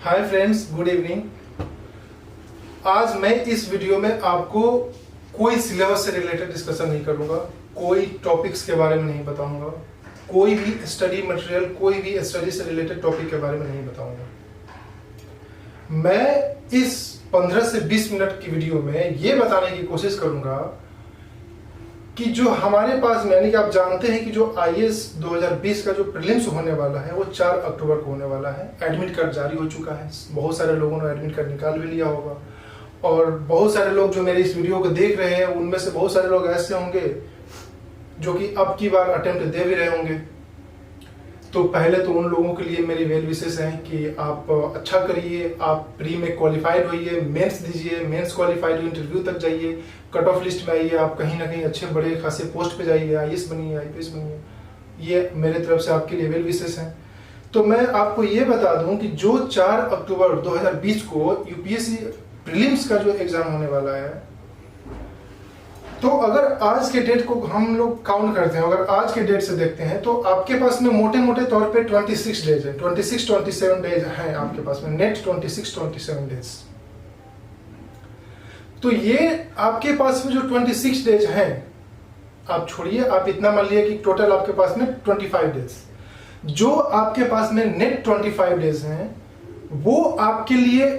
Hi friends, good evening. आज मैं इस वीडियो में आपको कोई सिलेबस से रिलेटेड डिस्कशन नहीं करूंगा, कोई टॉपिक्स के बारे में नहीं बताऊंगा, कोई भी स्टडी मटेरियल, कोई भी स्टडी से रिलेटेड टॉपिक के बारे में नहीं बताऊंगा। मैं इस 15 से 20 मिनट की वीडियो में ये बताने की कोशिश करूंगा कि जो हमारे पास यानी कि आप जानते हैं कि जो आईएएस 2020 का जो प्रीलिम्स होने वाला है वो 4 अक्टूबर को होने वाला है। एडमिट कार्ड जारी हो चुका है, बहुत सारे लोगों ने एडमिट कार्ड निकाल भी लिया होगा और बहुत सारे लोग जो मेरे इस वीडियो को देख रहे हैं उनमें से बहुत सारे लोग ऐसे होंगे जो कि अब की बार अटेम्प्ट दे भी रहे होंगे। तो पहले तो उन लोगों के लिए मेरी वेल विशेष है कि आप अच्छा करिए, आप प्री में क्वालिफाइड होइए, मेंस दीजिए, मेंस क्वालिफाइड इंटरव्यू तक जाइए, कट ऑफ लिस्ट में आइए, आप कहीं ना कहीं अच्छे बड़े खासे पोस्ट पे जाइए, आईएएस बनिए, आईपीएस बनिए। ये मेरे तरफ से आपके लिए वेल विशेष है। तो मैं आपको ये बता दूं कि जो 4 अक्टूबर 2020 को यूपीएससी प्रीलिम्स का जो एग्जाम होने वाला है, तो अगर आज के डेट को हम लोग काउंट करते हैं, अगर आज के डेट से देखते हैं तो आपके पास में मोटे मोटे तौर पे 26 डेज है, 26-27 डेज है आपके पास में, नेट 26-27 डेज। तो ये आपके पास में जो 26 डेज हैं, आप छोड़िए, आप इतना मान लिया कि टोटल आपके पास में 25 डेज, जो आपके पास में नेट 25 डेज हैं, वो आपके लिए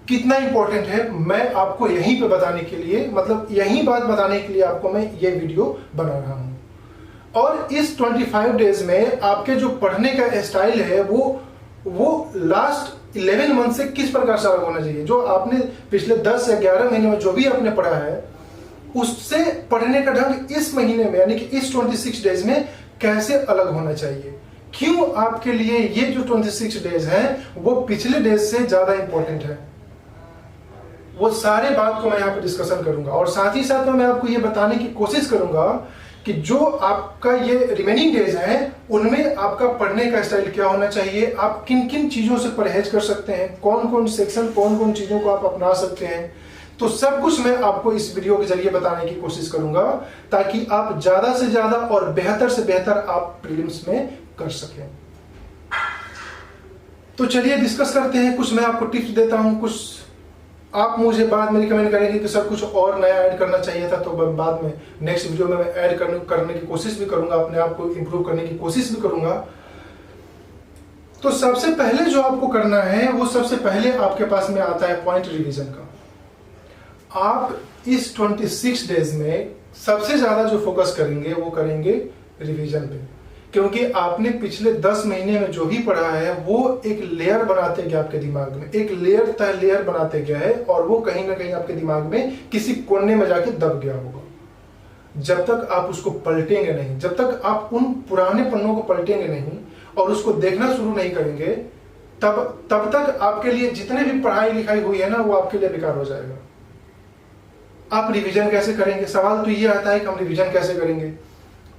कितना इंपॉर्टेंट है मैं आपको यहीं पे बताने के लिए, मतलब यही बात बताने के लिए आपको मैं ये वीडियो बना रहा हूं। और इस 25 डेज में आपके जो पढ़ने का स्टाइल है वो लास्ट 11 मंथ से किस प्रकार से अलग होना चाहिए। जो आपने पिछले 10 या 11 महीने में जो भी आपने पढ़ा है उससे पढ़ने का ढंग इस महीने में यानी कि इस 26 डेज में कैसे अलग होना चाहिए। क्यों आपके लिए ये जो 26 डेज हैं वो पिछले डेज से ज्यादा इंपॉर्टेंट है, वो सारे बात को मैं यहाँ पे डिस्कशन करूंगा। और साथ ही साथ में मैं आपको ये बताने की कोशिश करूंगा कि जो आपका ये रिमेनिंग डेज हैं उनमें आपका पढ़ने का स्टाइल क्या होना चाहिए, आप किन किन चीजों से परहेज कर सकते हैं, कौन कौन सेक्शन, कौन कौन चीजों को आप अपना सकते हैं। तो सब कुछ मैं आपको इस वीडियो के जरिए बताने की कोशिश करूंगा ताकि आप ज्यादा से ज्यादा और बेहतर से बेहतर आप प्रीलिम्स में कर सकें। तो चलिए डिस्कस करते हैं। कुछ मैं आपको टिप्स देता हूं, कुछ आप मुझे बाद में रिकमेंड करेंगे कि सर कुछ और नया ऐड करना चाहिए था, तो बाद में नेक्स्ट वीडियो में मैं ऐड करने की कोशिश भी करूंगा, अपने आप को इंप्रूव करने की कोशिश भी करूंगा। तो सबसे पहले जो आपको करना है वो सबसे पहले आपके पास में आता है पॉइंट रिवीजन का। आप इस 26 डेज में सबसे ज्यादा जो फोकस करेंगे वो करेंगे रिवीजन पे, क्योंकि आपने पिछले 10 महीने में जो भी पढ़ा है वो एक लेयर बनाते गया आपके दिमाग में, एक लेयर तय लेयर बनाते गया है और वो कहीं ना कहीं आपके दिमाग में किसी कोने में जाके दब गया होगा। जब तक आप उसको पलटेंगे नहीं, जब तक आप उन पुराने पन्नों को पलटेंगे नहीं और उसको देखना शुरू नहीं करेंगे, तब तक आपके लिए जितने भी पढ़ाई लिखाई हुई है ना वो आपके लिए बेकार हो जाएगा। आप रिवीजन कैसे करेंगे? सवाल तो ये आता है कि हम रिवीजन कैसे करेंगे।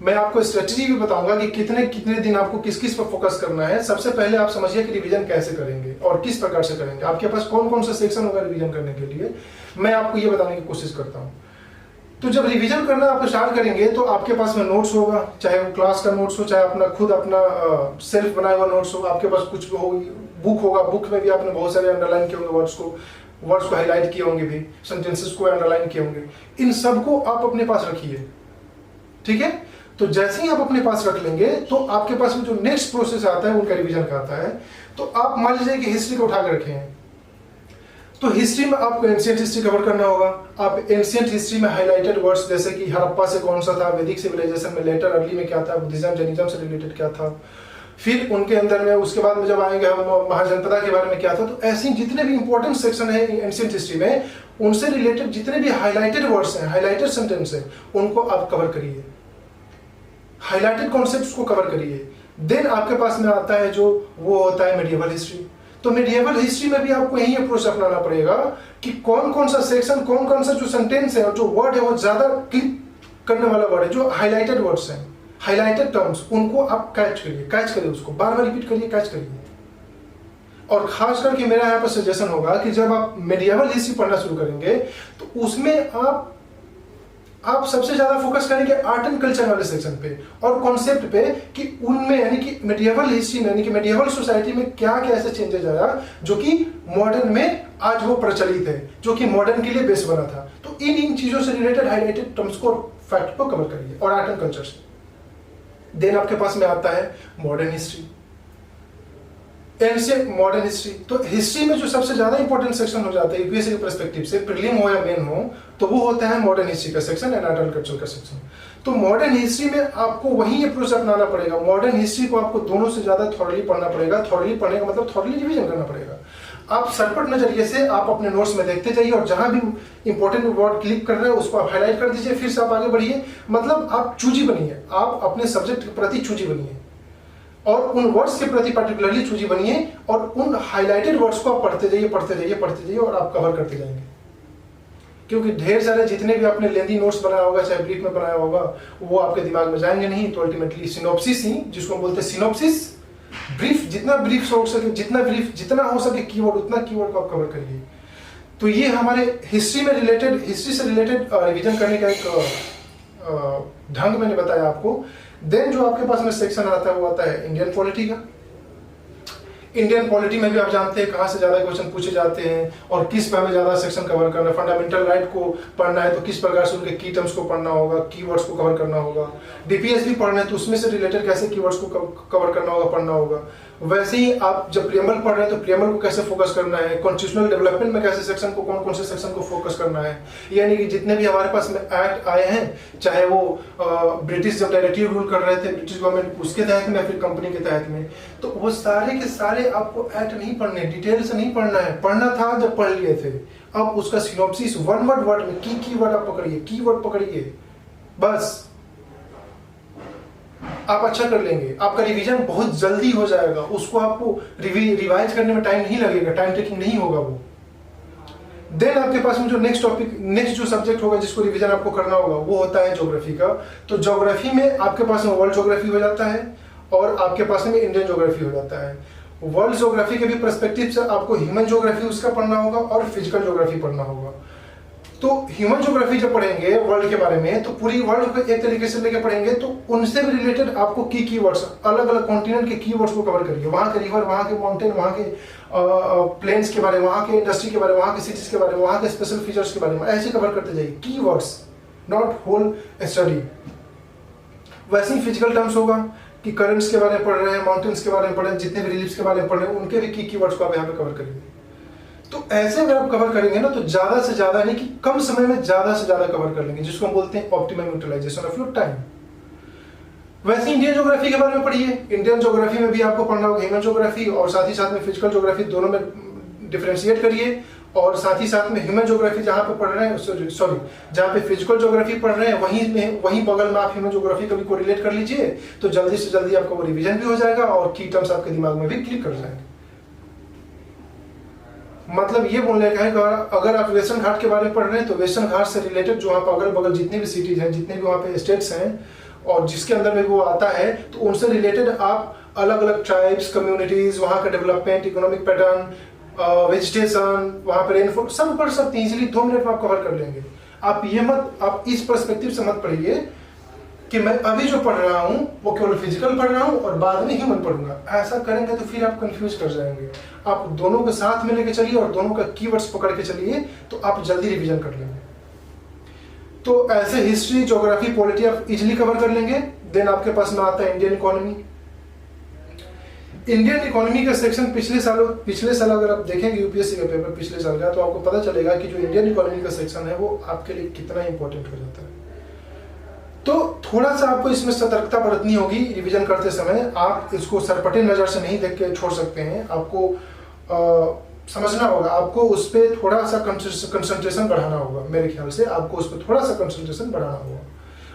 मैं आपको स्ट्रेटजी भी बताऊंगा कि कितने कितने दिन आपको किस किस पर फोकस करना है। सबसे पहले आप समझिए कि रिवीजन कैसे करेंगे और किस प्रकार से करेंगे, आपके पास कौन कौन सा सेक्शन होगा रिवीजन करने के लिए, मैं आपको ये बताने की कोशिश करता हूं। तो जब रिवीजन करना आप स्टार्ट करेंगे तो आपके पास में नोट्स होगा, चाहे वो क्लास का नोट्स हो, चाहे अपना खुद अपना सेल्फ बनाया हुआ नोट्स हो, आपके पास कुछ हो, बुक होगा, बुक में भी आपने बहुत सारे अंडरलाइन किए होंगे, वर्ड्स को हाईलाइट किए होंगे, भी सेंटेंसेस को अंडरलाइन किए होंगे। इन सबको आप अपने पास रखिए, ठीक है। तो जैसे ही आप अपने पास रख लेंगे तो आपके पास में जो नेक्स्ट प्रोसेस आता है उनका रिवीजन का आता है। तो आप मान लीजिए कि हिस्ट्री को उठा कर रखे हैं, तो हिस्ट्री में आपको एंशिएंट हिस्ट्री कवर करना होगा। आप एंशिएंट हिस्ट्री में हाइलाइटेड वर्ड्स जैसे कि हड़प्पा से कौन सा था, वैदिक सिविलाइजेशन में लेटर अर्ली में क्या था, बुद्धिज्म जैनिज्म से रिलेटेड क्या था, फिर उनके अंदर में उसके बाद में जब आएंगे हम महाजनपदा के बारे में क्या था। तो ऐसी जितने भी इंपॉर्टेंट सेक्शन है एंशिएंट हिस्ट्री में, उनसे रिलेटेड जितने भी हाईलाइटेड वर्ड्स हैं, हाईलाइटेड सेंटेंस है, उनको आप कवर करिए, हाइलाइटेड कॉन्सेप्ट्स को कवर करिए। देन आपके पास में आता है जो वो होता है मेडिएवल हिस्ट्री। तो मेडिएवल हिस्ट्री में भी आपको यही अप्रोच अपनाना पड़ेगा कि कौन कौन सा सेक्शन, कौन कौन सा जो सेंटेंस है और जो वर्ड है वो ज्यादा क्लिक करने वाला वर्ड है, जो हाइलाइटेड वर्ड्स हैं, हाइलाइटेड टर्म्स, उनको आप कैच करिए, उसको बार बार रिपीट करिए, कैच करिए। और खास करके मेरा यहाँ पर सजेशन होगा कि जब आप मेडिएवल हिस्ट्री पढ़ना शुरू करेंगे तो उसमें आप सबसे ज्यादा फोकस करेंगे आर्ट एंड कल्चर वाले सेक्शन पे और कॉन्सेप्ट पे कि उनमें यानी कि मेडिएवल हिस्ट्री में यानी कि मेडिएवल सोसाइटी में क्या क्या ऐसे चेंजेस आया जो कि मॉडर्न में आज वो प्रचलित है, जो कि मॉडर्न के लिए बेस बना था। तो इन चीजों से रिलेटेड हाईलाइटेड टर्म्स को फैक्ट को कवर करिए और आर्ट एंड कल्चर से। देन आपके पास में आता है modern history, ancient modern history. तो हिस्ट्री में जो सबसे ज्यादा इंपॉर्टेंट सेक्शन हो जाता है यूपीएससी के पर्सपेक्टिव से, प्रीलिम हो या मेन हो, तो वो होता है मॉडर्न हिस्ट्री का section and art and culture का सेक्शन। तो मॉडर्न हिस्ट्री में आपको वही अप्रोच अपनाना पड़ेगा। मॉडर्न हिस्ट्री को आपको दोनों से ज्यादा थॉरली पढ़ना पड़ेगा। थॉरली पढ़ने का मतलब थॉरली रिवीजन करना पड़ेगा। आप सरपट नजरिए से आप अपने नोट्स में देखते जाइए और जहां भी इंपॉर्टेंट वर्ड क्लिक कर रहे हैं उसको आप हाईलाइट कर दीजिए, फिर से आप आगे बढ़िए। मतलब आप चूजी बनिए, आप अपने सब्जेक्ट के प्रति चूजी बनिए और उन वर्ड्स के प्रति पर्टिकुलरली चूजी बनिए और उन हाईलाइटेड वर्ड्स को आप पढ़ते जाइए पढ़ते जाइए पढ़ते जाइए और आप कवर करते जाएंगे। क्योंकि ढेर सारे जितने भी आपने लेंदी नोट्स बनाया होगा चाहे ब्रीफ में बनाया होगा वो आपके दिमाग में जाएंगे नहीं। तो अल्टीमेटली सिनॉप्सिस ही, जिसको हम बोलते हैं सिनॉप्सिस, ब्रीफ, जितना ब्रीफ हो सके, जितना हो सके कीवर्ड, उतना कीवर्ड को आप कवर करिए। तो ये हमारे हिस्ट्री से रिलेटेड रिवीजन करने का एक ढंग मैंने बताया आपको। देन जो आपके पास में सेक्शन आता है वो आता है इंडियन पॉलिटी का। इंडियन पॉलिटी में भी आप जानते हैं कहाँ से ज्यादा क्वेश्चन पूछे जाते हैं और किस में हमें ज्यादा सेक्शन कवर करना है। फंडामेंटल राइट को पढ़ना है तो किस प्रकार से उनके की टर्म्स को पढ़ना होगा, कीवर्ड्स को कवर करना होगा। डीपीएस भी पढ़ना है तो उसमें से रिलेटेड कैसे कीवर्ड्स को कवर करना होगा, पढ़ना होगा। वैसे ही आप जब प्रियम्बल पढ़ रहे हैं तो प्रियम्बल को कैसे फोकस करना है, कॉन्स्टिट्यूशनल डेवलपमेंट में कैसे सेक्शन को, कौन से सेक्शन को फोकस करना है। यानी कि जितने भी हमारे पास में एक्ट आए हैं, चाहे वो ब्रिटिश जब डायरेक्टिव रूल कर रहे थे ब्रिटिश गवर्नमेंट, उसके तहत में या फिर कंपनी के तहत में, तो वो सारे के सारे आपको एक्ट नहीं पढ़ने, डिटेल से नहीं पढ़ना है। पढ़ना था जब पढ़ लिए थे, अब उसका सिनॉप्सिस वन वर्ड में की वर्ड आप पकड़िए, की वर्ड पकड़िए, बस आप अच्छा कर लेंगे। आपका रिवीजन बहुत जल्दी हो जाएगा, उसको आपको रिवाइज करने में टाइम नहीं लगेगा, टाइम टेकिंग नहीं होगा वो। देन आपके पास में जो नेक्स्ट जो सब्जेक्ट होगा जिसको रिवीजन आपको करना होगा वो होता है ज्योग्राफी का। तो ज्योग्राफी में आपके पास में वर्ल्ड ज्योग्राफी हो जाता है और आपके पास में इंडियन ज्योग्राफी हो जाता है। वर्ल्ड ज्योग्राफी के भी पर्सपेक्टिव से आपको ह्यूमन ज्योग्राफी उसका पढ़ना होगा और फिजिकल ज्योग्राफी पढ़ना होगा। तो ह्यूमन ज्योग्राफी जब पढ़ेंगे वर्ल्ड के बारे में तो पूरी वर्ल्ड को एक तरीके से लेके पढ़ेंगे, तो उनसे भी रिलेटेड आपको कीवर्ड्स, अलग अलग कॉन्टिनेंट के कीवर्ड्स को कवर करिए। वहाँ के रिवर, वहाँ के माउंटेन, वहाँ के प्लेन्स के बारे में, वहाँ के इंडस्ट्री के बारे में, वहाँ के सिटीज के बारे में, वहाँ के स्पेशल फीचर्स के बारे में, ऐसे कवर करते जाइए। Keywords, not whole study. वैसे ही फिजिकल टर्म्स होगा कि करंट्स के बारे में पढ़ रहे हैं, माउंटेन्स के बारे में पढ़ रहे हैं, जितने भी रिलीफ्स के बारे में पढ़ रहे हैं, उनके भी कीवर्ड्स को आप यहाँ पे कवर करेंगे। तो ऐसे अगर आप कवर करेंगे ना तो ज्यादा से ज्यादा, यानी कि कम समय में ज्यादा से ज्यादा कवर कर लेंगे, जिसको हम बोलते हैं optimum utilization of your time. वैसे इंडियन ज्योग्राफी के बारे में पढ़िए। इंडियन ज्योग्राफी में भी आपको पढ़ना होगा ह्यूमन ज्योग्राफी और साथ ही साथ में फिजिकल ज्योग्राफी, दोनों में डिफरेंशिएट करिए। और साथ ही साथ में ह्यूमन ज्योग्राफी जहाँ पे पढ़ रहे हैं, सॉरी जहाँ पे फिजिकल ज्योग्राफी पढ़ रहे हैं वहीं बगल में आप ह्यूमन ज्योग्राफी का भी कोरिलेट कर लीजिए, तो जल्दी से जल्दी आपका वो रिवीजन भी हो जाएगा और की टर्म्स आपके दिमाग में भी क्लिक कर जाएंगे। मतलब ये बोलने का है कि अगर आप वेस्टर्न घाट के बारे में पढ़ रहे हैं तो वेस्टर्न घाट से रिलेटेड जो वहाँ पर अगल बगल जितने भी सिटीज हैं, जितने भी वहाँ पे स्टेट्स हैं और जिसके अंदर में वो आता है, तो उनसे रिलेटेड आप अलग अलग ट्राइब्स, कम्युनिटीज, वहाँ का डेवलपमेंट, इकोनॉमिक पैटर्न, वेजिटेशन, वहाँ पे रेनफॉल, सब पढ़ सकते हैं इजीली, 2 मिनट में आप कवर कर लेंगे। आप इस पर्सपेक्टिव से मत पढ़िए कि मैं अभी जो पढ़ रहा हूँ वो केवल फिजिकल पढ़ रहा हूँ और बाद में ह्यूमन पढ़ूंगा। ऐसा करेंगे तो फिर आप कंफ्यूज कर जाएंगे। आप दोनों के साथ में लेके चलिए और दोनों का कीवर्ड्स पकड़ के चलिए, तो आप जल्दी रिवीजन कर लेंगे। तो ऐसे हिस्ट्री, ज्योग्राफी, पॉलिटी आप इजिली कवर कर लेंगे। देन आपके पास में आता है इंडियन इकोनॉमी। इंडियन इकोनॉमी का सेक्शन पिछले साल अगर आप देखेंगे यूपीएससी का पेपर पिछले साल का, तो आपको पता चलेगा कि जो इंडियन इकोनॉमी का सेक्शन है वो आपके लिए कितना इंपॉर्टेंट हो जाता है। तो थोड़ा सा आपको इसमें सतर्कता बरतनी होगी रिवीजन करते समय। आप इसको सरपटे नजर से नहीं देख के छोड़ सकते हैं, आपको समझना होगा, आपको उस पर थोड़ा सा कंसंट्रेशन बढ़ाना होगा। मेरे ख्याल से आपको उस पर थोड़ा सा कंसंट्रेशन बढ़ाना होगा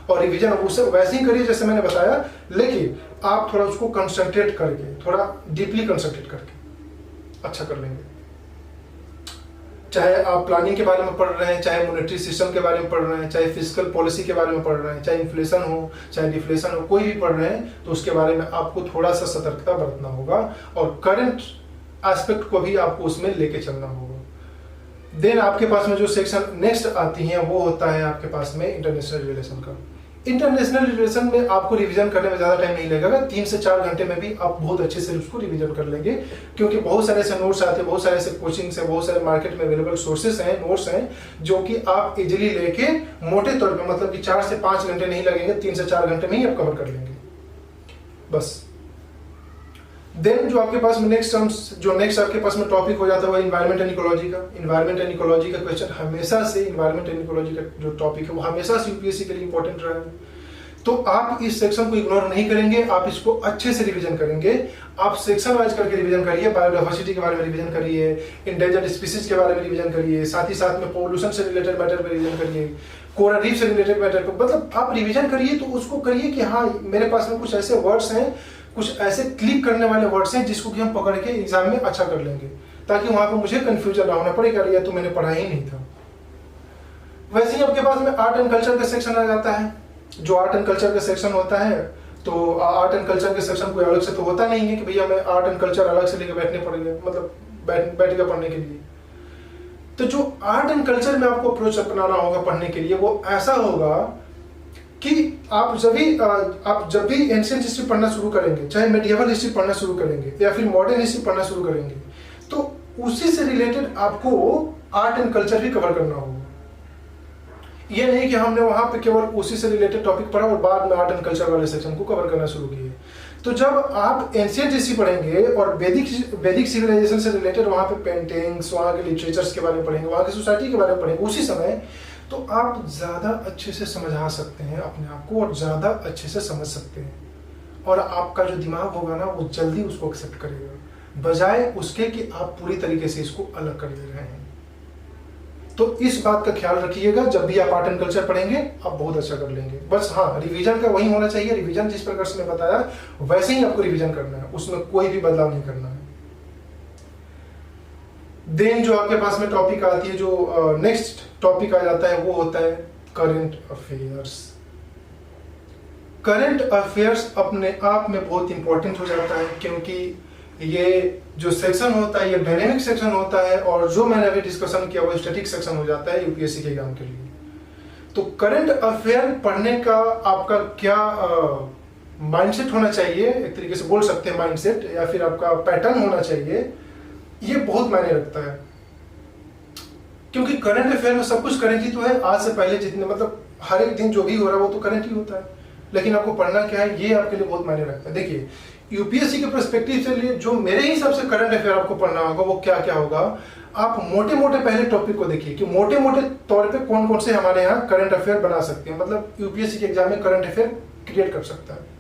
और रिवीजन उससे वैसे ही करिए जैसे मैंने बताया, लेकिन आप थोड़ा उसको कंसंट्रेट करके, थोड़ा डीपली कंसंट्रेट करके अच्छा कर लेंगे। चाहे आप प्लानिंग के बारे में पढ़ रहे हैं, चाहे मॉनेटरी सिस्टम के बारे में पढ़ रहे हैं, चाहे फिजिकल पॉलिसी के बारे में पढ़ रहे हैं, चाहे इन्फ्लेशन हो, चाहे डिफ्लेशन हो, कोई भी पढ़ रहे हैं, तो उसके बारे में आपको थोड़ा सा सतर्कता बरतना होगा और करंट एस्पेक्ट को भी आपको उसमें लेके चलना होगा। देन आपके पास में जो सेक्शन नेक्स्ट आती है वो होता है आपके पास में इंटरनेशनल रिलेशन का। इंटरनेशनल रिलेशन में आपको रिवीजन करने में ज़्यादा टाइम नहीं लगेगा, 3 से 4 घंटे में भी आप बहुत अच्छे से उसको रिवीजन कर लेंगे, क्योंकि बहुत सारे ऐसे नोट्स आते हैं, बहुत सारे ऐसे कोचिंग से, बहुत सारे मार्केट में अवेलेबल सोर्सेस हैं, नोट्स हैं, जो कि आप इजीली लेके मोटे तौर पे मतलब कि 4 से 5 घंटे नहीं लगेंगे, 3 से 4 घंटे में ही आप कवर कर लेंगे बस। देन जो आपके पास में नेक्स्ट आपके पास में टॉपिक हो जाता है वो एनवायरमेंट एंड इकोलॉजी का। एनवायरमेंट एंड इकोलॉजी का क्वेश्चन हमेशा से, एनवायरमेंट एंड इकोलॉजी का जो टॉपिक है वो हमेशा से यूपीएससी के लिए इंपॉर्टेंट रहा है। तो आप इस सेक्शन को इग्नोर नहीं करेंगे, आप इसको अच्छे से रिवीजन करेंगे। आप सेक्शन वाइज करके रिवीजन करिए, बायोडाइवर्सिटी के बारे में रिवीजन करिए, इंडेंजर्ड स्पीसीज के बारे में रिवीजन करिए, साथ ही साथ में पोल्यूशन से रिलेटेड मैटर पर रिवीजन करिए, कोरल रीफ से रिलेटेड मैटर पर, मतलब आप रिवीजन करिए तो उसको करिए कि हाँ मेरे पास में कुछ ऐसे वर्ड्स हैं, कुछ ऐसे क्लिक करने वाले वर्ड्स हैं जिसको कि हम पकड़ के एग्जाम में अच्छा कर लेंगे, ताकि वहां पर मुझे कंफ्यूजन ना होना पड़े कि तो मैंने पढ़ा ही नहीं था। वैसे ही आपके पास में आर्ट एंड कल्चर का सेक्शन आ जाता है। जो आर्ट एंड कल्चर का सेक्शन होता है, तो आर्ट एंड कल्चर के सेक्शन कोई अलग से तो होता नहीं है कि भैया मैं आर्ट एंड कल्चर अलग से लेके बैठने पड़ेंगे, मतलब बैठ के पढ़ने के लिए। तो जो आर्ट एंड कल्चर में आपको अप्रोच अपनाना होगा पढ़ने के लिए, वो ऐसा होगा कि आप जब भी एंशिएंट हिस्ट्री पढ़ना शुरू करेंगे, चाहे मेडिएवल हिस्ट्री पढ़ना शुरू करेंगे या फिर मॉडर्न हिस्ट्री पढ़ना शुरू करेंगे, तो उसी से रिलेटेड आपको आर्ट एंड कल्चर भी कवर करना होगा। ये नहीं कि हमने वहां पे केवल उसी से रिलेटेड टॉपिक पढ़ा और बाद में आर्ट एंड कल्चर वाले सेक्शन को कवर करना शुरू किए। तो जब आप एंशिएंट हिस्ट्री पढ़ेंगे और वैदिक सिविलाइजेशन से रिलेटेड वहां पे पेंटिंग्स, वहां के लिटरेचर्स के बारे में पढ़ेंगे, वहां की सोसाइटी के बारे में पढ़ेंगे उसी समय, तो आप ज्यादा अच्छे से समझा सकते हैं अपने आप को और ज्यादा अच्छे से समझ सकते हैं, और आपका जो दिमाग होगा ना वो जल्दी उसको एक्सेप्ट करेगा, बजाय उसके कि आप पूरी तरीके से इसको अलग कर ले रहे हैं। तो इस बात का ख्याल रखिएगा, जब भी आप आर्ट एंड कल्चर पढ़ेंगे आप बहुत अच्छा कर लेंगे। बस हाँ, रिवीजन का वही होना चाहिए, रिवीजन जिस प्रकार से मैं बताया वैसे ही आपको रिवीजन करना है, उसमें कोई भी बदलाव नहीं करना है। देन जो आपके पास में टॉपिक आती है, जो नेक्स्ट टॉपिक आ जाता है वो होता है करंट अफेयर्स। करंट अफेयर्स अपने आप में बहुत इंपॉर्टेंट हो जाता है, क्योंकि ये जो सेक्शन होता है ये डायनेमिक सेक्शन होता है, और जो मैंने अभी डिस्कशन किया वो स्टैटिक सेक्शन हो जाता है यूपीएससी के एग्जाम के लिए। तो करंट अफेयर पढ़ने का आपका क्या माइंडसेट होना चाहिए, एक तरीके से बोल सकते हैं माइंडसेट, या फिर आपका पैटर्न होना चाहिए, ये बहुत मायने रखता है। क्योंकि करंट अफेयर में सब कुछ करंट ही तो है, आज से पहले जितने, मतलब हर एक दिन जो भी हो रहा है वो तो करंट ही होता है, लेकिन आपको पढ़ना क्या है ये आपके लिए बहुत मायने रखता है। देखिए यूपीएससी के पर्सपेक्टिव से लिए जो मेरे हिसाब से करंट अफेयर आपको पढ़ना होगा वो क्या क्या होगा, आप मोटे मोटे पहले टॉपिक को देखिए कि मोटे मोटे तौर पे कौन कौन से हमारे यहाँ करंट अफेयर बना सकते हैं, मतलब यूपीएससी के एग्जाम में करंट अफेयर क्रिएट कर सकता है।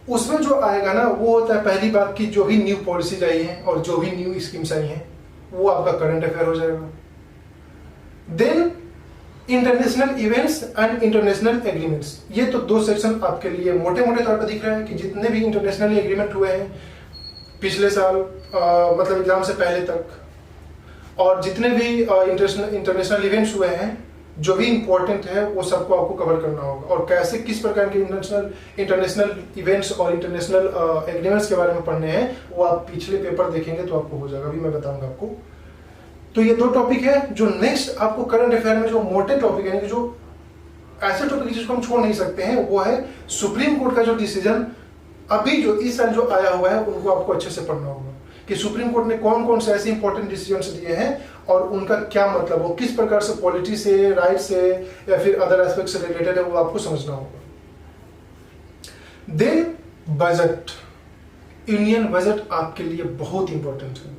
उसमें जो आएगा ना वो होता है पहली बात की जो भी न्यू पॉलिसीज आई हैं और जो भी न्यू स्कीम्स आई हैं वो आपका करंट अफेयर हो जाएगा। Then international events and international agreements, ये तो दो सेक्शन आपके लिए मोटे मोटे तौर पर दिख रहे हैं कि जितने भी इंटरनेशनल एग्रीमेंट हुए हैं पिछले साल, मतलब एग्जाम से पहले तक, और जितने भी इंटरनेशनल इवेंट्स हुए हैं जो भी इंपॉर्टेंट है वो सबको आपको कवर करना होगा, और कैसे किस प्रकार के इंटरनेशनल इवेंट्स और इंटरनेशनल एग्रीमेंट्स के बारे में पढ़ने हैं वो आप पिछले पेपर देखेंगे तो आपको हो जाएगा, अभी मैं बताऊंगा आपको। तो ये दो टॉपिक है जो नेक्स्ट आपको करंट अफेयर में जो मोटे टॉपिक है, जो ऐसे टॉपिक जिसको हम छोड़ नहीं सकते हैं, वो है सुप्रीम कोर्ट का जो डिसीजन अभी जो इस साल जो आया हुआ है उनको आपको अच्छे से पढ़ना होगा कि सुप्रीम कोर्ट ने कौन कौन से ऐसे इंपॉर्टेंट डिसीजन दिए हैं और उनका क्या मतलब, वो किस प्रकार से पॉलिटी से, राइट से या फिर अदर एस्पेक्ट से रिलेटेड है, वो आपको समझना होगा। देन बजट, यूनियन बजट आपके लिए बहुत इंपॉर्टेंट है।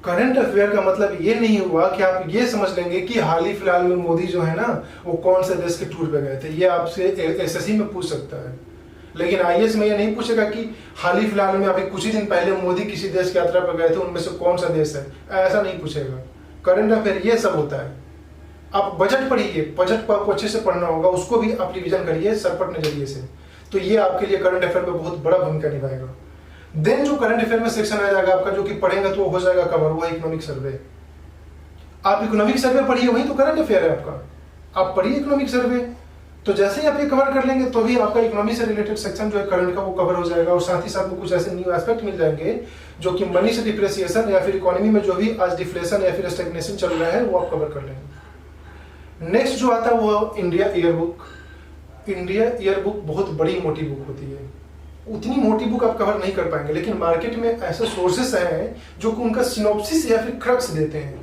करंट अफेयर का मतलब ये नहीं हुआ कि आप ये समझ लेंगे कि हाल ही फिलहाल में मोदी जो है ना वो कौन से देश के टूर पे गए थे, ये आपसे एसएससी में पूछ सकता है, लेकिन आईएएस में ये नहीं पूछेगा कि हाल ही फिलहाल में अभी कुछ ही दिन पहले मोदी किसी देश की यात्रा पर गए थे, उनमें से कौन सा देश है, ऐसा नहीं पूछेगा। करंट अफेयर ये सब होता है। आप बजट पढ़िए, बजट को आपको अच्छे से पढ़ना होगा, उसको भी आप रिविजन करिए सरपट नजरिए से, तो ये आपके लिए करंट अफेयर में बहुत बड़ा भूमिका निभाएगा। देन जो करंट अफेयर में सेक्शन आ जाएगा आपका, जो कि पढ़ेगा तो हो जाएगा कवर, वो है इकोनॉमिक सर्वे। आप इकोनॉमिक सर्वे पढ़िए, वही तो करंट अफेयर है आपका। आप पढ़िए इकोनॉमिक सर्वे, तो जैसे ही आप ये कवर कर लेंगे तो भी आपका इकोनॉमी से रिलेटेड सेक्शन जो है करंट का वो कवर हो जाएगा, और साथ ही साथ में कुछ ऐसे न्यू एस्पेक्ट मिल जाएंगे जो कि मनी से डिप्रेसिएशन या फिर इकोनॉमी में जो भी आज डिफ्लेशन या फिर स्टैग्नेशन चल रहा है वो आप कवर कर लेंगे। नेक्स्ट जो आता है वो India year book. India year book बहुत बड़ी मोटी बुक होती है, उतनी मोटी बुक आप कवर नहीं कर पाएंगे, लेकिन मार्केट में ऐसे सोर्सेस हैं जो कि उनका सिनॉप्सिस या फिर क्रक्स देते हैं,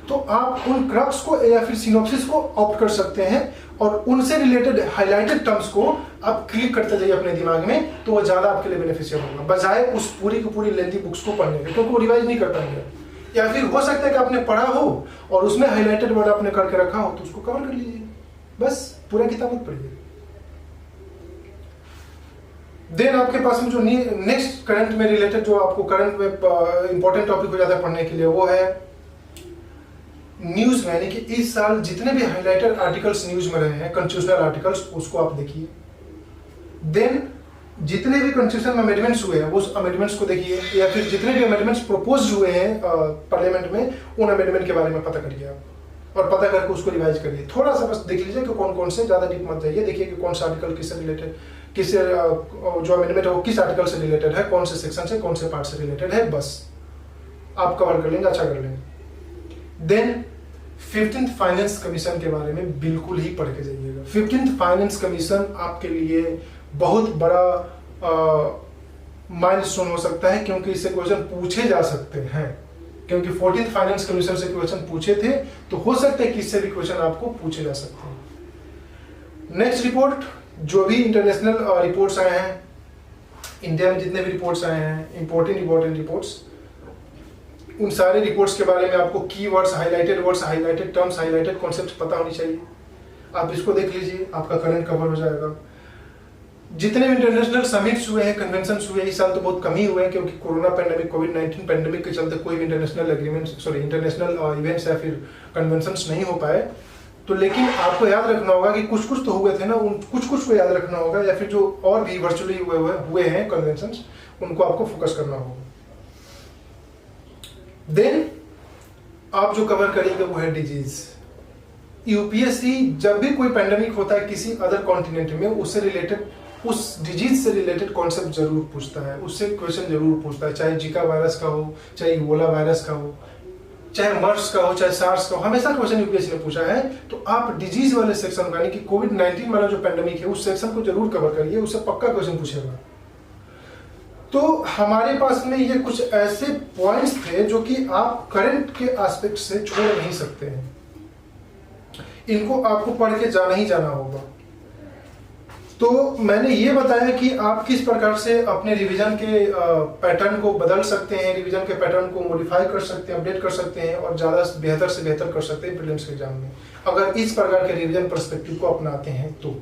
तो आप उन क्रक्स को या फिर सिनॉप्सिस को ऑप्ट कर सकते हैं और उनसे रिलेटेड हाइलाइटेड टर्म्स को आप क्लिक करते जाइए अपने दिमाग में, तो वो ज्यादा आपके लिए बेनिफिशियल होगा बजाय उस पूरी की पूरी लेंथी बुक्स को पढ़ने के, क्योंकि वो रिवाइज नहीं कर पाएंगे। या फिर हो सकता है कि आपने पढ़ा हो और उसमें हाईलाइटेड वर्ड आपने करके रखा हो तो उसको कवर कर लीजिए, बस पूरा किताब मत पढ़िए। देन आपके पास में जो नेक्स्ट करंट में रिलेटेड जो आपको करंट में इंपॉर्टेंट टॉपिक हो जाता है पढ़ने के लिए वो है न्यूज में, यानी कि इस साल जितने भी हाइलाइटेड आर्टिकल्स न्यूज में रहे हैं कॉन्स्टिट्यूशनल आर्टिकल्स, उसको आप देखिए। देन जितने भी कॉन्स्टिट्यूशन में अमेंडमेंट्स हुए हैं उस अमेंडमेंट्स को देखिए, या फिर जितने भी अमेंडमेंट्स प्रपोज हुए हैं पार्लियामेंट में उन अमेंडमेंट के बारे में पता करिए आप, और पता करके उसको रिवाइज करिए। थोड़ा सा बस देख लीजिए कि कौन कौन से, ज्यादा डीप मत जाइए, देखिए कि कौन सा आर्टिकल किससे रिलेटेड, किससे जो अमेंडमेंट है वो किस आर्टिकल से रिलेटेड है, कौन से सेक्शन से कौन से पार्ट से रिलेटेड है, बस आप कवर कर लेंगे, अच्छा कर लेंगे। देन 15th फाइनेंस कमीशन के बारे में बिल्कुल ही पढ़ के जाइएगा। 15th फाइनेंस कमीशन आपके लिए बहुत बड़ा माइलस्टोन हो सकता है, क्योंकि इससे क्वेश्चन पूछे जा सकते हैं, क्योंकि 14th फाइनेंस कमीशन से क्वेश्चन पूछे थे, तो हो सकता है कि इससे भी क्वेश्चन आपको पूछे जा सकते हैं। नेक्स्ट रिपोर्ट, जो भी इंटरनेशनल रिपोर्ट्स आए हैं, इंडिया में जितने भी रिपोर्ट्स आए हैं इंपॉर्टेंट रिपोर्ट्स, उन सारे रिपोर्ट्स के बारे में आपको keywords, highlighted terms, highlighted concept पता होनी चाहिए। आप इसको देख लीजिए, आपका करंट कवर हो जाएगा। जितने भी इंटरनेशनल समिट्स हुए हैं, कन्वेंशंस हुए हैं, इस साल तो बहुत कम ही हुए हैं, क्योंकि कोरोना पैंडेमिक, कोविड-19 पैंडेमिक के चलते कोई भी इंटरनेशनल इवेंट्स या फिर कन्वेंशंस नहीं हो पाए। तो लेकिन आपको याद रखना होगा कि कुछ कुछ तो हुए थे ना, उन कुछ को याद रखना होगा, या फिर जो और भी वर्चुअली हुए हैं कन्वेंशंस, उनको आपको फोकस करना होगा। देन आप जो कवर करेंगे वो है डिजीज। यूपीएससी जब भी कोई पैंडेमिक होता है किसी अदर कॉन्टिनेंट में, उससे रिलेटेड, उस डिजीज से रिलेटेड कॉन्सेप्ट जरूर पूछता है, उससे क्वेश्चन जरूर पूछता है, चाहे जीका वायरस का हो, चाहे इबोला वायरस का हो, चाहे मर्स का हो, चाहे सार्स का हो, हमेशा क्वेश्चन यूपीएससी ने पूछा है। तो आप डिजीज वाले सेक्शन का, यानी कि कोविड-19 वाला जो पैंडेमिक है उस सेक्शन को जरूर कवर करिए, उससे पक्का क्वेश्चन पूछेगा। तो हमारे पास में ये कुछ ऐसे पॉइंट्स थे जो कि आप करंट के एस्पेक्ट से छोड़ नहीं सकते हैं, इनको आपको पढ़ के जाना ही जाना होगा। तो मैंने ये बताया कि आप किस प्रकार से अपने रिवीजन के पैटर्न को बदल सकते हैं, रिवीजन के पैटर्न को मॉडिफाई कर सकते हैं, अपडेट कर सकते हैं, और ज़्यादा बेहतर से बेहतर कर सकते हैं प्रीलिम्स के एग्जाम में, अगर इस प्रकार के रिवीजन पर्सपेक्टिव को अपनाते हैं तो।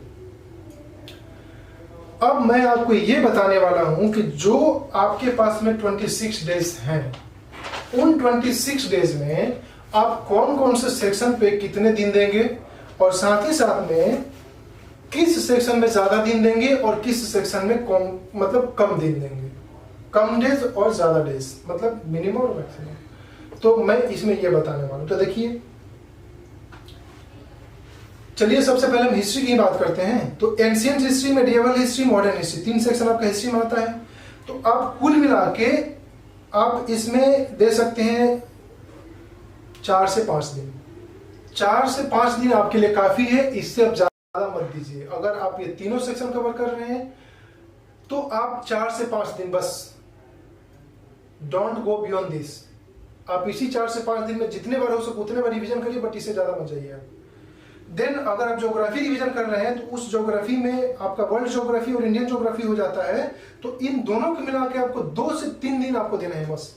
अब मैं आपको ये बताने वाला हूं कि जो आपके पास में 26 डेज हैं, उन 26 डेज में आप कौन कौन से सेक्शन पे कितने दिन देंगे, और साथ ही साथ में किस सेक्शन में ज्यादा दिन देंगे और किस सेक्शन में कम दिन देंगे, कम डेज और ज्यादा डेज, मतलब मिनिमम और मैक्सिमम। तो मैं इसमें ये बताने वाला हूं। तो देखिए, चलिए सबसे पहले हम हिस्ट्री की बात करते हैं। तो ancient history, medieval history, modern history, 3 section आपका हिस्ट्री में आता है। तो आप कुल मिला के आप इसमें दे सकते हैं 4 से 5 दिन। 4 से 5 दिन आपके लिए काफी है, इससे आप ज्यादा मत दीजिए। अगर आप ये तीनों सेक्शन कवर कर रहे हैं तो आप 4 से 5 दिन बस, डोंट गो बियॉन्ड दिस। आप इसी 4 से 5 दिन में जितने बार हो सके उतने बार रिवीजन करिए, बट इससे ज्यादा मत जाइए आप। देन अगर आप ज्योग्राफी रिवीजन कर रहे हैं तो उस ज्योग्राफी में आपका वर्ल्ड ज्योग्राफी और इंडियन ज्योग्राफी हो जाता है, तो इन दोनों को मिला के आपको 2 से 3 दिन आपको देना है बस।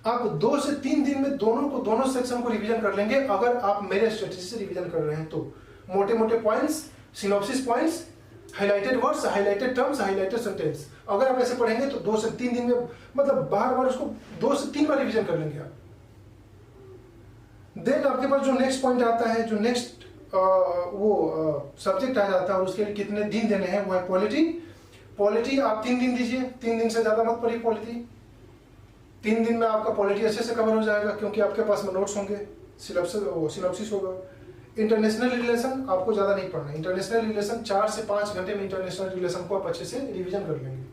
आप 2 से 3 दिन में दोनों सेक्शन को रिवीजन कर लेंगे, अगर आप मेरे स्ट्रेटजी से रिवीजन कर रहे हैं तो। मोटे मोटे points, synopsis points, highlighted words, highlighted terms, highlighted sentence, अगर आप ऐसे पढ़ेंगे तो 2 से 3 दिन में, मतलब बार बार उसको 2 से 3 बार रिवीजन कर लेंगे आप। देन आपके पास जो नेक्स्ट पॉइंट आता है, जो नेक्स्ट सब्जेक्ट आ जाता है और उसके लिए कितने दिन देने हैं, वो है पॉलिटी। पॉलिटी आप 3 दिन दीजिए, 3 दिन से ज्यादा मत पढ़िए पॉलिटी। 3 दिन में आपका पॉलिटी अच्छे से कवर हो जाएगा, क्योंकि आपके पास में नोट्स होंगे, सिनॉप्सिस होगा। इंटरनेशनल रिलेशन आपको ज़्यादा नहीं पढ़ना है। इंटरनेशनल रिलेशन 4 से 5 घंटे में इंटरनेशनल रिलेशन को आप अच्छे से रिवीजन कर लेंगे,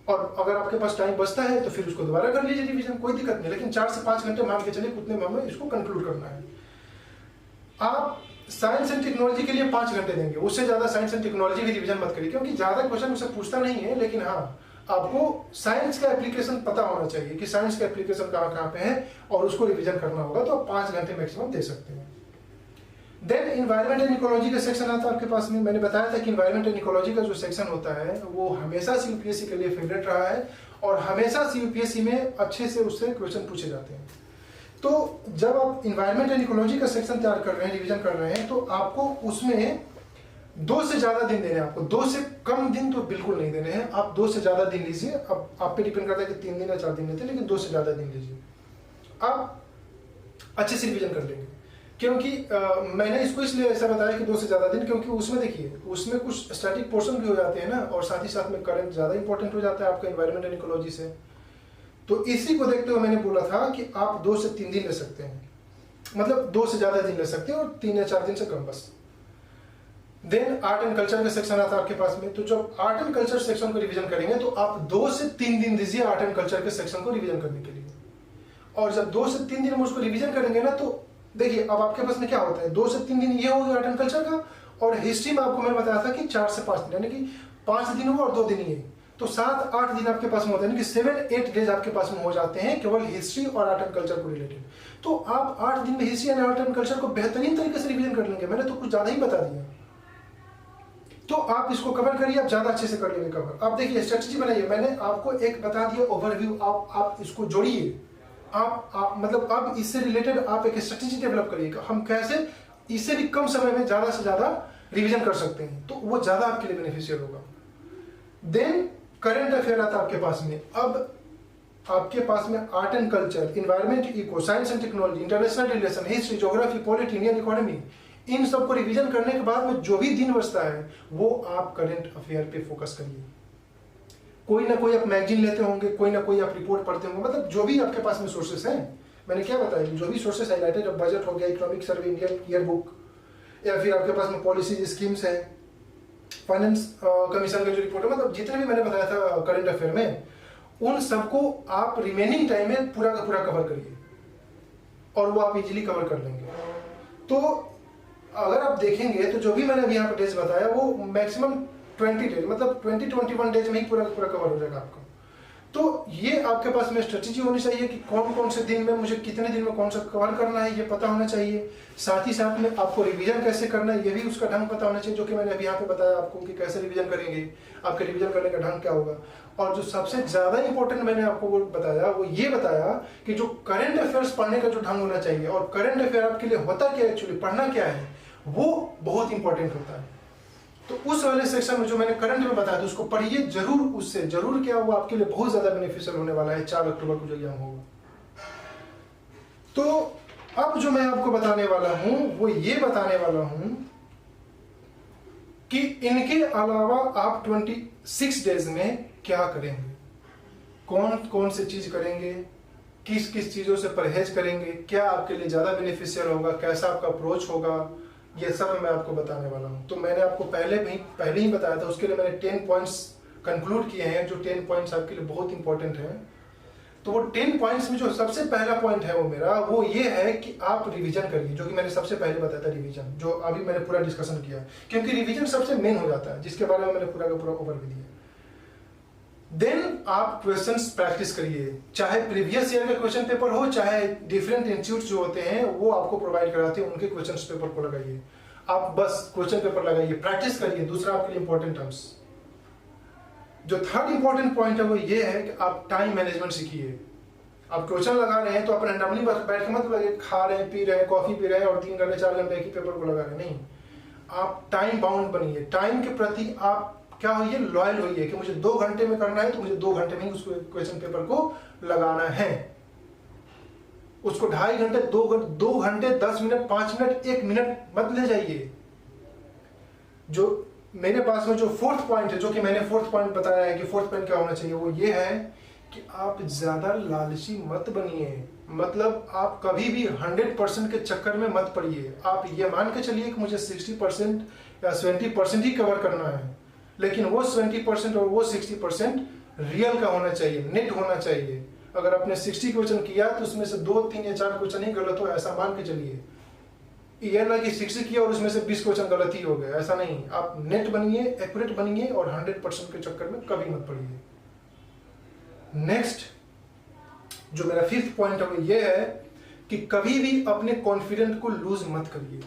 और अगर आपके पास टाइम बचता है तो फिर उसको दोबारा कर लीजिए रिवीजन, कोई दिक्कत नहीं। लेकिन 4 से 5 घंटे मान के चलिए उतने में हमें इसको कंक्लूड करना है। आप साइंस एंड टेक्नोलॉजी के लिए 5 घंटे देंगे, उससे ज़्यादा साइंस एंड टेक्नोलॉजी की रिवीजन मत करिए, क्योंकि ज़्यादा क्वेश्चन उससे पूछता नहीं है। लेकिन हाँ, आपको साइंस का एप्लीकेशन पता होना चाहिए कि साइंस का एप्लीकेशन कहाँ कहाँ पे है, और उसको रिवीजन करना होगा, तो आप 5 घंटे मैक्सिमम दे सकते हैं। देन इन्वायरमेंट एंड इकोलॉजी का सेक्शन आता है आपके पास में। मैंने बताया था कि इन्वायरमेंट एंड इकोलॉजी का जो सेक्शन होता है वो हमेशा से यूपीएससी के लिए फेवरेट रहा है, और हमेशा से यूपीएससी में अच्छे से उससे क्वेश्चन पूछे जाते हैं। तो जब आप इन्वायरमेंट एंड इकोलॉजी का सेक्शन तैयार कर रहे हैं, रिवीजन कर रहे हैं, तो आपको उसमें 2 से ज़्यादा दिन देने हैं। आपको 2 से कम दिन तो बिल्कुल नहीं देने हैं, आप 2 से ज़्यादा दिन लीजिए। अब आप पे डिपेंड करता है कि 3 दिन या 4 दिन लेते हैं, लेकिन 2 से ज़्यादा दिन लीजिए, आप अच्छे से रिवीजन कर लेंगे। क्योंकि मैंने इसको इसलिए ऐसा बताया कि 2 से ज़्यादा दिन, क्योंकि उसमें देखिए उसमें कुछ स्टैटिक पोर्शन भी हो जाते हैं ना, और साथ ही साथ में करंट ज़्यादा इंपॉर्टेंट हो जाता है आपका इन्वायरमेंट एंड इकोलॉजी से। तो इसी को देखते हुए मैंने बोला था कि आप 2 से 3 दिन ले सकते हैं, मतलब 2 से ज़्यादा दिन ले सकते हैं, और 3 या 4 दिन से कम बस। देन आर्ट एंड कल्चर का सेक्शन आता है आपके पास में। तो जब आर्ट एंड कल्चर सेक्शन को रिवीजन करेंगे तो आप 2 से 3 दिन दीजिए आर्ट एंड कल्चर के सेक्शन को रिवीजन करने के लिए। और जब 2 से 3 दिन में उसको रिवीजन करेंगे ना, तो देखिए अब आपके पास में क्या होता है, 2 से 3 दिन ये हो गया आर्ट एंड कल्चर का, और हिस्ट्री में आपको मैंने बताया था कि 4 से 5 दिन, यानी कि 5 दिन हुआ और 2 दिन ये, तो 7-8 दिन आपके पास में होते हैं, यानी कि 7-8 डेज आपके पास में हो जाते हैं केवल हिस्ट्री और आर्ट एंड कल्चर को रिलेटेड। तो आप 8 दिन में history and art and culture को बेहतरीन तरीके से रिवीजन कर लेंगे। मैंने तो कुछ ज़्यादा ही बता दिया, तो आप इसको कवर करिए, आप ज़्यादा अच्छे से कर लेंगे कवर। आप देखिए स्ट्रेटजी बनाइए, मैंने आपको एक बता दिया ओवरव्यू, आप इसको जोड़िए। आप मतलब अब इससे रिलेटेड आप एक स्ट्रेटजी डेवलप करिए, हम कैसे इससे भी कम समय में ज़्यादा से ज़्यादा रिवीजन कर सकते हैं, तो वो ज़्यादा आपके लिए बेनिफिशियल होगा। देन करंट अफेयर आता है आपके पास में। अब आपके पास में art and culture, environment, eco, science and technology, international relation, history, geography, polity, Indian economy, इन सबको रिवीजन करने के बाद में जो भी दिन बचता है वो आप करंट अफेयर पे फोकस करिए। कोई ना कोई आप मैगजीन लेते होंगे, कोई ना कोई आप रिपोर्ट पढ़ते होंगे, मतलब जो भी आपके पास में सोर्सेस हैं, मैंने क्या बताया, जो भी सोर्सेस हाईलाइटेड, बजट हो गया, economic survey, Indian year book, या फिर आपके पास में पॉलिसी स्कीम्स है, फाइनेंस कमीशन का जो रिपोर्ट है, मतलब जितने भी मैंने बताया था करंट अफेयर में, उन सबको आप रिमेनिंग टाइम में पूरा का पूरा कवर करिए, और वो आप इजीली कवर कर लेंगे। तो अगर आप देखेंगे तो जो भी मैंने अभी यहाँ पर डेज बताया वो मैक्सिमम 20 डेज, मतलब 20-21 डेज में ही पूरा पूरा कवर हो जाएगा आपका। तो ये आपके पास में स्ट्रेटजी होनी चाहिए कि कौन कौन से दिन में मुझे कितने दिन में कौन सा कवर करना है, ये पता होना चाहिए। साथ ही साथ में आपको रिवीजन कैसे करना है ये भी उसका ढंग पता होना चाहिए, जो कि मैंने अभी यहाँ पे बताया आपको कि कैसे रिवीजन करेंगे, आपके रिवीजन करने का ढंग क्या होगा। और जो सबसे ज़्यादा इंपॉर्टेंट मैंने आपको वो बताया, वो ये बताया कि जो करंट अफेयर्स पढ़ने का जो ढंग होना चाहिए, और करंट अफेयर आपके लिए होता क्या, एक्चुअली पढ़ना क्या है, वो बहुत इंपॉर्टेंट होता है। तो उस वाले सेक्शन में जो मैंने करंट में बताया था उसको पढ़िए जरूर, उससे जरूर क्या वो आपके लिए बहुत ज्यादा बेनिफिशियल होने वाला है 4 अक्टूबर को जो एग्जाम होगा। तो अब जो मैं आपको बताने वाला हूं वो ये बताने वाला हूं कि इनके अलावा आप 26 डेज में क्या करेंगे, कौन कौन सी चीज करेंगे, किस किस चीजों से परहेज करेंगे, क्या आपके लिए ज्यादा बेनिफिशियल होगा, कैसा आपका अप्रोच होगा, ये सब मैं आपको बताने वाला हूं। तो मैंने आपको पहले ही बताया था, उसके लिए मैंने 10 पॉइंट्स कंक्लूड किए हैं, जो 10 पॉइंट्स आपके लिए बहुत इंपॉर्टेंट हैं। तो वो 10 पॉइंट्स में जो सबसे पहला पॉइंट है वो मेरा वो ये है कि आप रिवीजन करिए, जो कि मैंने सबसे पहले बताया था रिवीजन, जो अभी मैंने पूरा डिस्कशन किया, क्योंकि रिवीजन सबसे मेन हो जाता है, जिसके बारे में मैंने पूरा का पूरा ओवरव्यू दिया। देन आप क्वेश्चंस प्रैक्टिस करिए, चाहे प्रीवियस ईयर का क्वेश्चन पेपर हो, चाहे डिफरेंट इंस्टीट्यूट जो होते हैं वो आपको प्रोवाइड कराते हैं, उनके क्वेश्चन पेपर को लगाइए, आप बस क्वेश्चन पेपर लगाइए, प्रैक्टिस करिए। दूसरा आपके लिए इंपॉर्टेंट टर्म्स, जो थर्ड इंपॉर्टेंट पॉइंट है वो ये है कि आप टाइम मैनेजमेंट सीखिए। आप क्वेश्चन लगा रहे हैं तो आप रैंडमली बैठ के मत लगे, खा रहे हैं, पी रहे हैं, कॉफी पी रहे हैं और 3 घंटे 4 घंटे की पेपर को लगा रहे हैं, नहीं। आप टाइम बाउंड बनिए, टाइम के प्रति आप क्या होइए, लॉयल होइए कि मुझे 2 घंटे में करना है तो मुझे 2 घंटे में ही उस क्वेश्चन पेपर को लगाना है। उसको 2.5 घंटे 2 घंटे 10 मिनट 5 मिनट 1 मिनट मत ले जाइए। जो मेरे पास में जो 4th पॉइंट है, जो कि मैंने 4th पॉइंट बताया है कि 4th पॉइंट क्या होना चाहिए, वो ये है कि आप ज्यादा लालची मत बनिए। मतलब आप कभी भी 100% के चक्कर में मत पड़िए। आप ये मान के चलिए कि मुझे 60% या 70% ही कवर करना है, लेकिन वो 70% और वो 60% रियल का होना चाहिए, नेट होना चाहिए। अगर आपने 60 क्वेश्चन किया तो उसमें से 2, 3 या 4 क्वेश्चन ही गलत हो, ऐसा मान के चलिए। ये ना कि 60 किया और उसमें से 20 क्वेश्चन गलत ही हो गए, ऐसा नहीं। आप नेट बनिए, एक्यूरेट बनिए और 100% के चक्कर में कभी मत पड़िए। नेक्स्ट जो मेरा 5th पॉइंट है वो ये है कि कभी भी अपने कॉन्फिडेंट को लूज मत करिए।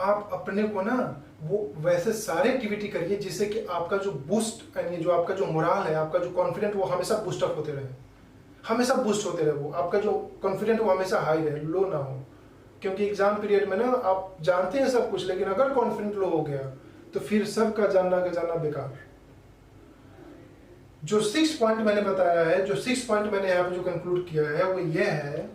आप अपने को ना वो वैसे सारे एक्टिविटी करिए जिससे कि आपका जो बूस्ट यानी जो आपका जो मोरल है, आपका जो कॉन्फिडेंट वो हमेशा बूस्ट अप होते रहे, हमेशा बूस्ट होते रहे। वो आपका जो कॉन्फिडेंट वो हमेशा हाई रहे, लो ना हो। क्योंकि एग्जाम पीरियड में ना आप जानते हैं सब कुछ, लेकिन अगर कॉन्फिडेंट लो हो गया तो फिर सबका जानना का जाना बेकार। जो 6 पॉइंट मैंने बताया है, जो 6 पॉइंट मैंने यहाँ पे जो कंक्लूड किया है वो ये है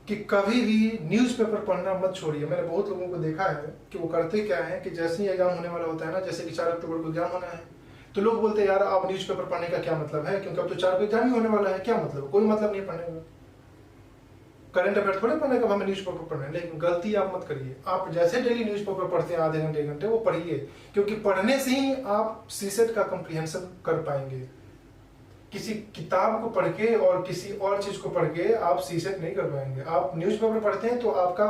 कि कभी भी न्यूज़पेपर पढ़ना मत छोड़िए। मैंने बहुत लोगों को देखा है कि वो करते क्या है कि जैसे ही एग्जाम होने वाला होता है ना, जैसे कि 4 अक्टूबर को एग्जाम होना है, तो लोग बोलते हैं यार आप न्यूज़पेपर पढ़ने का क्या मतलब है, क्योंकि अब तो 4 को एग्जाम ही होने वाला है, क्या मतलब? कोई मतलब नहीं पढ़ने का, करंट अफेयर थोड़े पढ़ने का, हमें न्यूज़पेपर पढ़ना है। लेकिन गलती आप मत करिए। आप जैसे डेली न्यूज़पेपर पढ़ते हैं आधे घंटे 1 घंटे, वो पढ़िए, क्योंकि पढ़ने से ही आप सीसेट का कंप्रीहेंशन कर पाएंगे। किसी किताब को पढ़ के और किसी और चीज को पढ़ के आप सीसेट नहीं कर पाएंगे। आप न्यूज़पेपर पढ़ते हैं तो आपका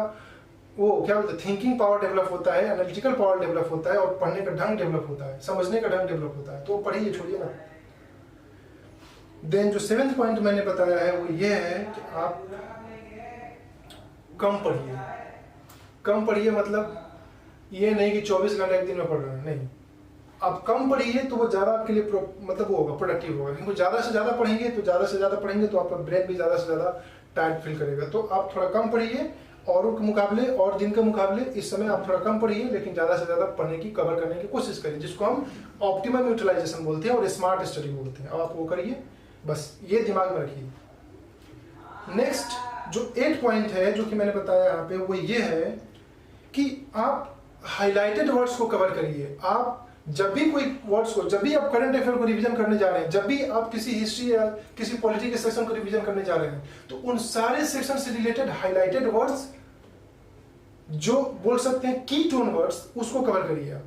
वो क्या बोलते हैं, थिंकिंग पावर डेवलप होता है, एनालिटिकल पावर डेवलप होता है और पढ़ने का ढंग डेवलप होता है, समझने का ढंग डेवलप होता है। तो पढ़िए, छोड़िए ना। देन जो 7th पॉइंट मैंने बताया है वो ये है कि आप कम पढ़िए। कम पढ़िए मतलब ये नहीं कि 24 घंटे एक दिन में पढ़ रहे हैं, नहीं। आप कम पढ़िए तो वो ज़्यादा आपके लिए मतलब वो होगा, प्रोडक्टिव होगा। क्योंकि ज़्यादा से ज़्यादा पढ़ेंगे तो ज़्यादा से ज़्यादा पढ़ेंगे तो आपका ब्रेन भी ज़्यादा से ज़्यादा टायर्ड फील करेगा। तो आप थोड़ा कम पढ़िए, औरों के मुकाबले और दिन के मुकाबले इस समय आप थोड़ा कम पढ़िए, लेकिन ज़्यादा से ज़्यादा पढ़ने की, कवर करने की कोशिश करिए, जिसको हम ऑप्टिमम यूटिलाइजेशन बोलते हैं और स्मार्ट स्टडी बोलते हैं। अब आप वो करिए, बस ये दिमाग में रखिए। नेक्स्ट जो 8 पॉइंट है जो कि मैंने बताया यहाँ पे वो ये है कि आप हाईलाइटेड वर्ड्स को कवर करिए। आप जब भी कोई वर्ड्स को, जब भी आप करंट अफेयर को रिवीजन करने जा रहे हैं, जब भी आप किसी हिस्ट्री या किसी पॉलिटी के सेक्शन को रिवीजन करने जा रहे हैं, तो उन सारे सेक्शन से रिलेटेड हाईलाइटेड वर्ड्स जो बोल सकते हैं की टोन वर्ड्स, उसको कवर करिए। आप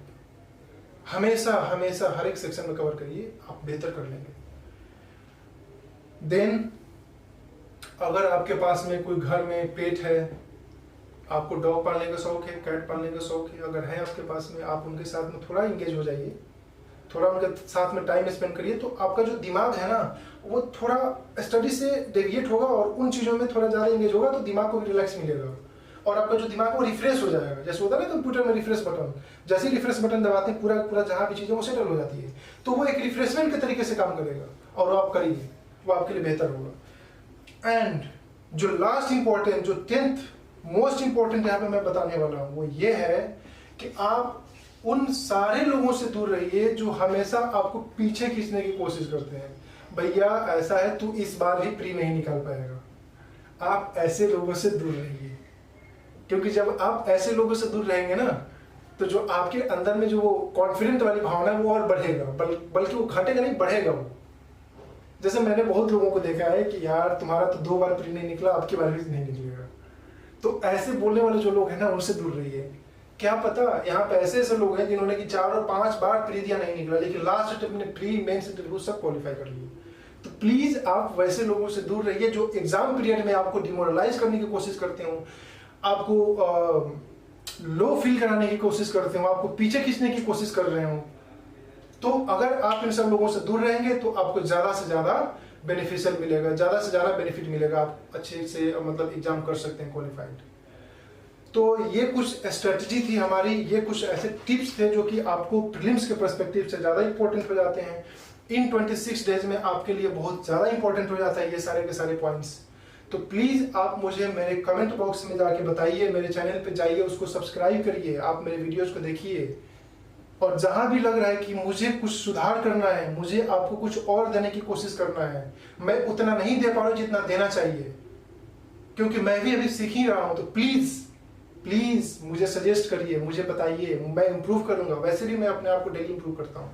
हमेशा हमेशा हर एक सेक्शन में कवर करिए, आप बेहतर कर लेंगे। देन अगर आपके पास में कोई घर में पेट है, आपको डॉग पालने का शौक है, कैट पालने का शौक है, अगर है आपके पास में, आप उनके साथ में थोड़ा इंगेज हो जाइए, थोड़ा उनके साथ में टाइम स्पेंड करिए, तो आपका जो दिमाग है ना वो थोड़ा स्टडी से डेविएट होगा और उन चीज़ों में थोड़ा ज़्यादा इंगेज होगा, तो दिमाग को भी रिलैक्स मिलेगा और आपका जो दिमाग वो रिफ्रेश हो जाएगा। जैसे होता है ना कंप्यूटर में रिफ्रेश बटन, जैसे ही रिफ्रेश बटन दबाते हैं पूरा जहाँ भी चीज़ें वो सेटल हो जाती है, तो वो एक रिफ्रेशमेंट के तरीके से काम करेगा और आप करिए, वो आपके लिए बेहतर होगा। एंड जो लास्ट इंपॉर्टेंट, जो 10th मोस्ट इंपॉर्टेंट यहाँ पे मैं बताने वाला हूँ वो ये है कि आप उन सारे लोगों से दूर रहिए जो हमेशा आपको पीछे खींचने की कोशिश करते हैं। भैया ऐसा है, तू इस बार भी प्री नहीं निकाल पाएगा। आप ऐसे लोगों से दूर रहिए, क्योंकि जब आप ऐसे लोगों से दूर रहेंगे ना, तो जो आपके अंदर में जो वो कॉन्फिडेंट वाली भावना है वो और बढ़ेगा, बल्कि वो घटेगा नहीं, बढ़ेगा वो। जैसे मैंने बहुत लोगों को देखा है कि यार तुम्हारा तो 2 बार प्री नहीं निकला, अब की बार भी नहीं निकलेगा। तो ऐसे बोलने वाले जो लोग हैं ना, उनसे दूर रहिए। क्या पता यहाँ पे ऐसे लोग हैं जिन्होंने कि 4 और 5 बार प्री दिया, नहीं निकला, लेकिन लास्ट अटेम्प्ट में प्री, मेंस इंटरव्यू सब क्वालिफाई कर लिए। तो प्लीज आप वैसे लोगों से दूर रहिए जो एग्जाम पीरियड में आपको डिमोरलाइज करने की कोशिश करते हो, आपको लो फील कराने की कोशिश करते हो, आपको पीछे खींचने की कोशिश कर रहे हो। तो अगर आप इन सब लोगों से दूर रहेंगे तो आपको ज्यादा से ज्यादा बेनिफिशियल मिलेगा, ज्यादा से ज्यादा बेनिफिट मिलेगा, आप अच्छे से मतलब एग्जाम कर सकते हैं क्वालिफाइड। तो ये कुछ स्ट्रेटजी थी हमारी, ये कुछ ऐसे टिप्स थे जो कि आपको प्रीलिम्स के पर्सपेक्टिव से ज्यादा इंपॉर्टेंट हो जाते हैं। इन 26 डेज में आपके लिए बहुत ज्यादा इंपॉर्टेंट हो जाता है ये सारे के सारे पॉइंट्स। तो प्लीज आप मुझे मेरे कमेंट बॉक्स में जाके बताइए, मेरे चैनल पे जाइए, उसको सब्सक्राइब करिए, आप मेरे वीडियोज को देखिए, और जहां भी लग रहा है कि मुझे कुछ सुधार करना है, मुझे आपको कुछ और देने की कोशिश करना है, मैं उतना नहीं दे पा रहा हूं जितना देना चाहिए, क्योंकि मैं भी अभी सीख ही रहा हूं। तो प्लीज प्लीज मुझे सजेस्ट करिए, मुझे बताइए, मैं इंप्रूव करूंगा। वैसे भी मैं अपने आप को डेली इंप्रूव करता हूं।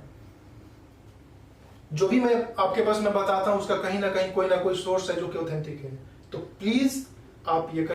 जो भी मैं आपके पास मैं बताता हूँ उसका कहीं ना कहीं कोई ना कोई सोर्स है जो कि ऑथेंटिक है। तो प्लीज आप ये